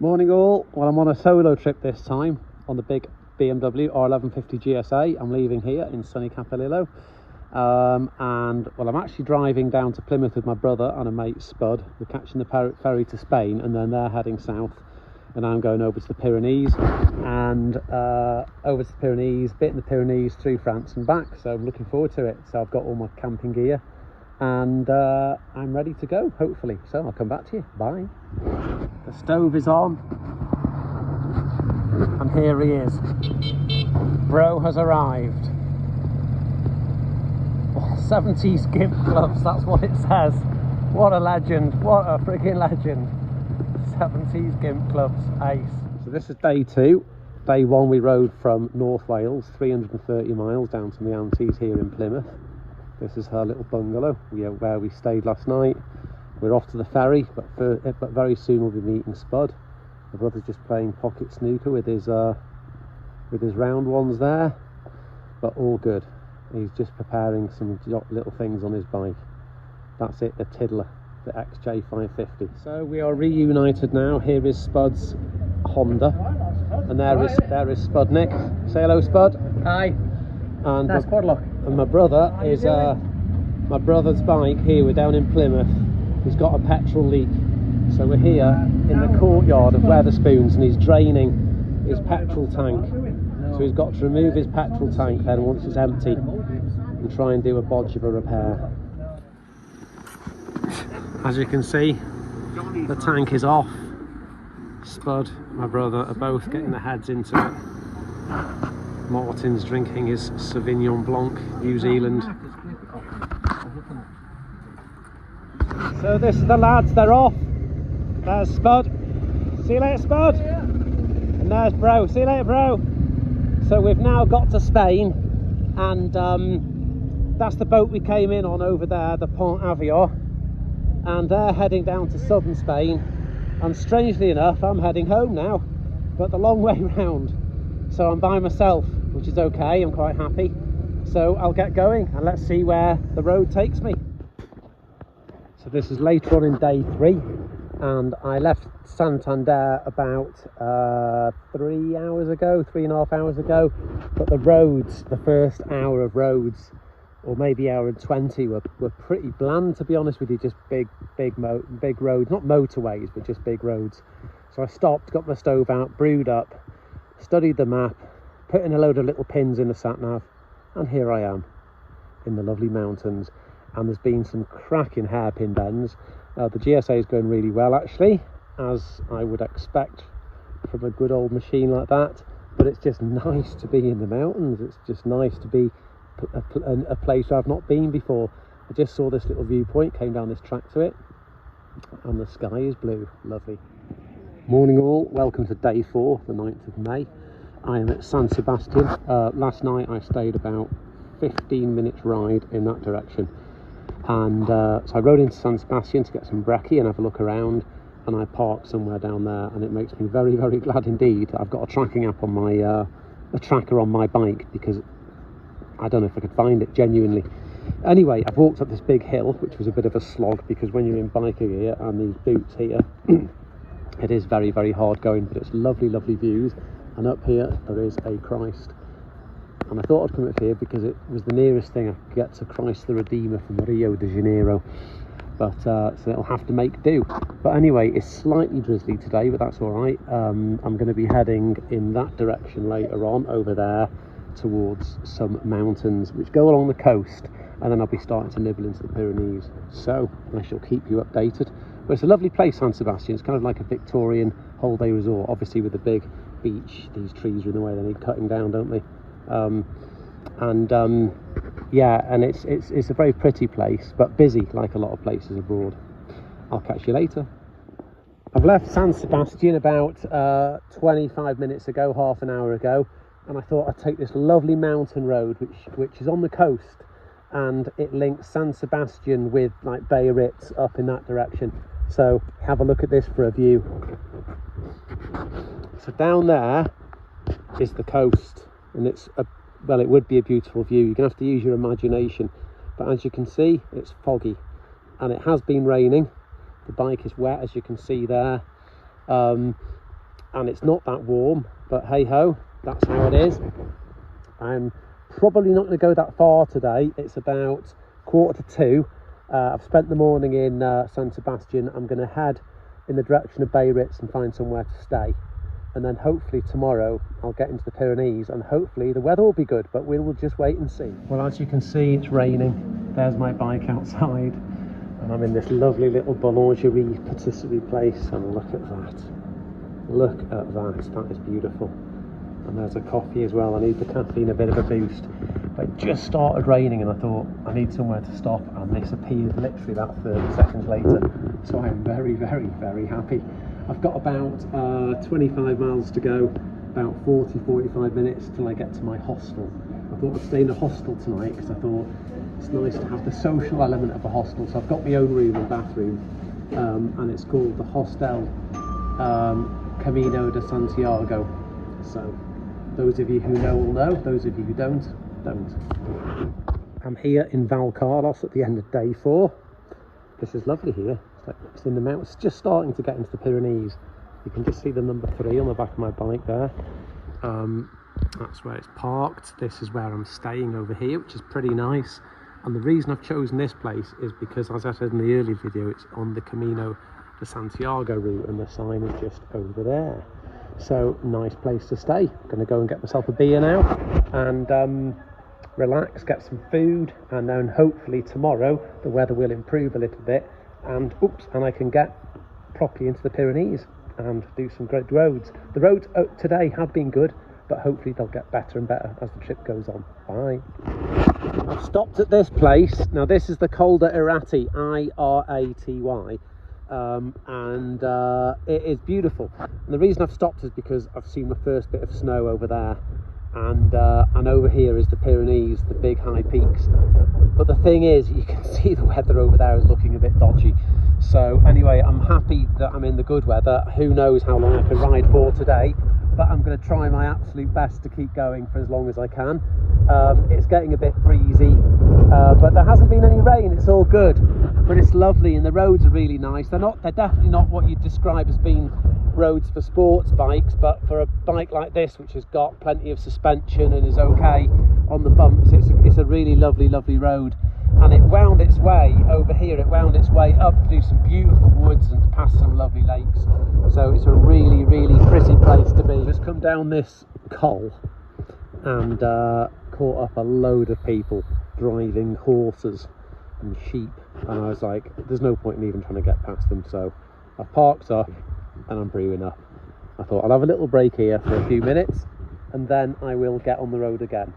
Morning all. Well, I'm on a solo trip this time on the big BMW R1150GSA. I'm leaving here in sunny Capilillo, and well, I'm actually driving down to Plymouth with my brother and a mate Spud. We're catching the ferry to Spain, and then they're heading south, and I'm going over to the Pyrenees, and over to the Pyrenees, bit in the Pyrenees, through France and back. So I'm looking forward to it. So I've got all my camping gear, and I'm ready to go, hopefully. So I'll come back to you. Bye. The stove is on, and here he is. Bro has arrived. Oh, 70s gimp gloves, that's what it says. What a legend, what a freaking legend. 70s gimp gloves, ace. So this is day 2. Day 1 we rode from North Wales, 330 miles down to my auntie's here in Plymouth. This is her little bungalow where we stayed last night. We're off to the ferry, but very soon we'll be meeting Spud. My brother's just playing pocket snooker with his round ones there, but all good. He's just preparing some little things on his bike. That's it, the Tiddler, the XJ550. So we are reunited now. Here is Spud's Honda, and there is Spudnik. Say hello, Spud. Hi. And that's Podlock. And my brother is my brother's bike. Here we're down in Plymouth. He's got a petrol leak, so we're here in the courtyard of Wetherspoons, and he's draining his petrol tank. So he's got to remove his petrol tank then once it's empty and try and do a bodge of a repair. As you can see, the tank is off. Spud, my brother, are both getting their heads into it. Martin's drinking his Sauvignon Blanc, New Zealand. So this is the lads, they're off. There's Spud. See you later, Spud. And there's Bro. See you later, Bro. So we've now got to Spain, and that's the boat we came in on over there, the Pont Avior. And they're heading down to southern Spain. And strangely enough, I'm heading home now, but the long way round. So I'm by myself, which is okay, I'm quite happy. So I'll get going and let's see where the road takes me. So this is later on in day 3, and I left Santander about 3.5 hours ago, but the roads, the first hour of roads, or maybe hour and 20, were pretty bland, to be honest with you. Just big roads, not motorways, but just big roads. So I stopped, got my stove out, brewed up, studied the map, put in a load of little pins in the sat-nav, and here I am in the lovely mountains. And there's been some cracking hairpin bends. The GSA is going really well, actually, as I would expect from a good old machine like that. But it's just nice to be in the mountains. It's just nice to be a place where I've not been before. I just saw this little viewpoint, came down this track to it, and the sky is blue. Lovely. Morning all, welcome to day 4, the 9th of May. I am at San Sebastian. Last night I stayed about 15 minutes ride in that direction, and so I rode into San Sebastian to get some brekkie and have a look around, and I parked somewhere down there, and it makes me very, very glad indeed that I've got a tracking app on my a tracker on my bike, because I don't know if I could find it, genuinely. Anyway, I've walked up this big hill, which was a bit of a slog, because when you're in biker gear and these boots here it is very, very hard going, but it's lovely, lovely views. And up here there is a Christ, and I thought I'd come up here because it was the nearest thing I could get to Christ the Redeemer from Rio de Janeiro, but so it'll have to make do. But anyway, it's slightly drizzly today, but that's all right. I'm going to be heading in that direction later on, over there towards some mountains which go along the coast, and then I'll be starting to nibble into the Pyrenees. So I shall keep you updated. But it's a lovely place, San Sebastian. It's kind of like a Victorian holiday resort, obviously with the big beach. These trees are in the way, they need cutting down, don't they? Yeah, and it's a very pretty place, but busy like a lot of places abroad. I'll catch you later. I've left San Sebastian about 25 minutes ago, half an hour ago, and I thought I'd take this lovely mountain road which is on the coast, and it links San Sebastian with like Biarritz up in that direction. So have a look at this for a view. So down there is the coast, and it's well, it would be a beautiful view. You're gonna have to use your imagination, but as you can see, it's foggy, and it has been raining. The bike is wet, as you can see there, and it's not that warm, but hey ho, that's how it is. I'm probably not going to go that far today. It's about 1:45. I've spent the morning in San Sebastian. I'm going to head in the direction of Biarritz and find somewhere to stay, and then hopefully tomorrow I'll get into the Pyrenees, and hopefully the weather will be good, but we will just wait and see. Well, as you can see, it's raining. There's my bike outside, and I'm in this lovely little boulangerie patisserie place, and look at that. Look at that, that is beautiful. And there's a coffee as well. I need the caffeine, a bit of a boost. But it just started raining and I thought I need somewhere to stop, and this appeared literally about 30 seconds later. So I'm very, very, very happy. I've got about 25 miles to go, about 40-45 minutes till I get to my hostel. I thought I'd stay in a hostel tonight because I thought it's nice to have the social element of a hostel. So I've got my own room and bathroom, and it's called the Hostel Camino de Santiago. So those of you who know will know, those of you who don't. I'm here in Val Carlos at the end of day 4. This is lovely here. It's in the mountains, just starting to get into the Pyrenees. You can just see the number 3 on the back of my bike there. That's where it's parked. This is where I'm staying over here, which is pretty nice. And the reason I've chosen this place is because, as I said in the earlier video, it's on the Camino de Santiago route, and the sign is just over there. So nice place to stay. I'm going to go and get myself a beer now and relax, get some food, and then hopefully tomorrow the weather will improve a little bit, and I can get properly into the Pyrenees and do some great roads. The roads today have been good, but hopefully they'll get better and better as the trip goes on. Bye. I've stopped at this place. Now this is the Col de Iraty, I-R-A-T-Y. And it is beautiful, and the reason I've stopped is because I've seen my first bit of snow over there, and over here is the Pyrenees, the big high peaks. But the thing is, you can see the weather over there is looking a bit dodgy. So anyway, I'm happy that I'm in the good weather. Who knows how long I can ride for today, but I'm going to try my absolute best to keep going for as long as I can. It's getting a bit breezy, but there hasn't been any rain. It's all good, but it's lovely, and the roads are really nice. They're definitely not what you'd describe as being roads for sports bikes, but for a bike like this, which has got plenty of suspension and is okay on the bumps, it's a really lovely road. And it wound its way over here, it wound its way up through some beautiful woods and past some lovely lakes. So it's a really pretty place to be. Just come down this col and caught up a load of people driving horses and sheep, and I was like, there's no point in even trying to get past them. So I've parked up and I'm brewing up. I thought I'll have a little break here for a few minutes and then I will get on the road again.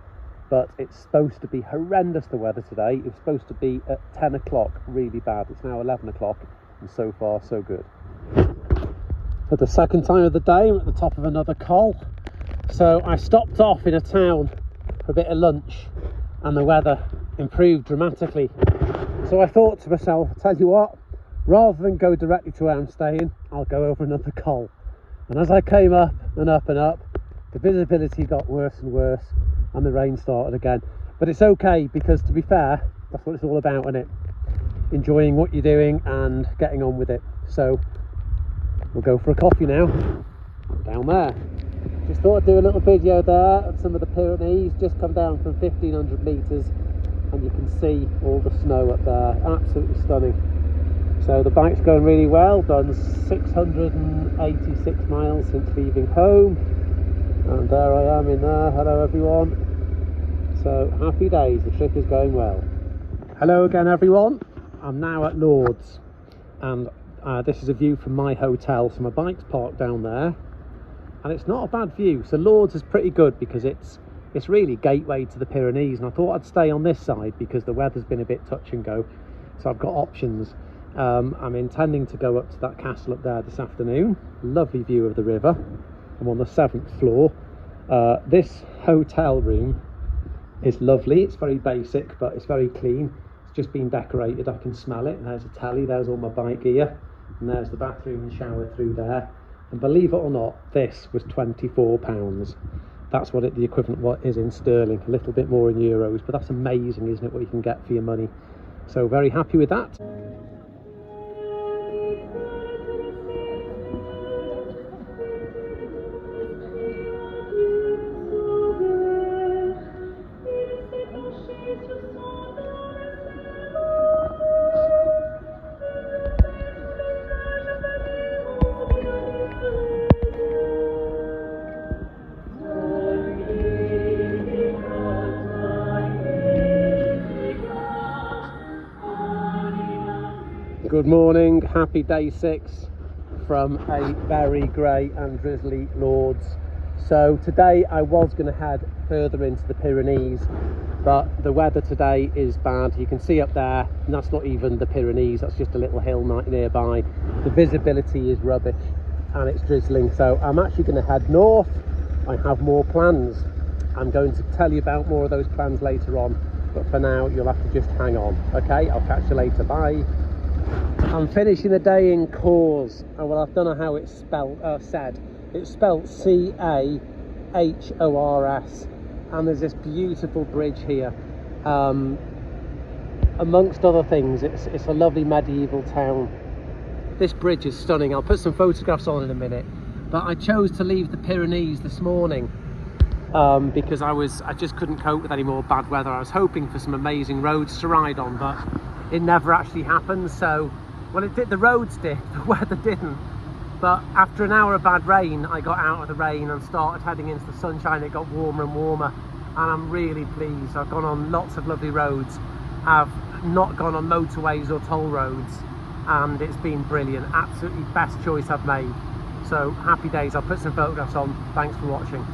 But it's supposed to be horrendous, the weather today. It was supposed to be at 10 o'clock really bad. It's now 11 o'clock and so far so good. For the second time of the day, I'm at the top of another col. So I stopped off in a town for a bit of lunch and the weather improved dramatically. So I thought to myself, tell you what, rather than go directly to where I'm staying, I'll go over another col. And as I came up and up and up, the visibility got worse and worse, and the rain started again. But it's okay, because to be fair, that's what it's all about, isn't it? Enjoying what you're doing and getting on with it. So we'll go for a coffee now, down there. Just thought I'd do a little video there of some of the Pyrenees. Just come down from 1500 metres and you can see all the snow up there. Absolutely stunning. So the bike's going really well. Done 686 miles since leaving home, and there I am in there. Hello everyone. So happy days, the trip is going well. Hello again everyone. I'm now at Lourdes, and this is a view from my hotel. So my bike's parked down there and it's not a bad view. So Lourdes is pretty good because it's really gateway to the Pyrenees, and I thought I'd stay on this side because the weather's been a bit touch and go, so I've got options. I'm intending to go up to that castle up there this afternoon. Lovely view of the river. I'm on the 7th floor. This hotel room is lovely. It's very basic, but it's very clean. It's just been decorated. I can smell it. There's a telly, there's all my bike gear, and there's the bathroom and shower through there. And believe it or not, this was £24. That's what the equivalent is in sterling, a little bit more in euros, but that's amazing, isn't it, what you can get for your money? So very happy with that. Good morning, happy day 6 from a very grey and drizzly Lords. So today I was going to head further into the Pyrenees, but the weather today is bad. You can see up there, and that's not even the Pyrenees, that's just a little hill nearby. The visibility is rubbish and it's drizzling, so I'm actually going to head north. I have more plans. I'm going to tell you about more of those plans later on, but for now you'll have to just hang on. Okay, I'll catch you later, bye. I'm finishing the day in Cors. Oh, well, I don't know how it's said. It's spelled C-A-H-O-R-S, and there's this beautiful bridge here. Amongst other things, it's a lovely medieval town. This bridge is stunning. I'll put some photographs on in a minute, but I chose to leave the Pyrenees this morning because I just couldn't cope with any more bad weather. I was hoping for some amazing roads to ride on, but it never actually happened. So, well, it did, the roads did, the weather didn't. But after an hour of bad rain, I got out of the rain and started heading into the sunshine. It got warmer and warmer, and I'm really pleased. I've gone on lots of lovely roads. I've not gone on motorways or toll roads, and it's been brilliant. Absolutely best choice I've made. So happy days. I'll put some photographs on. Thanks for watching.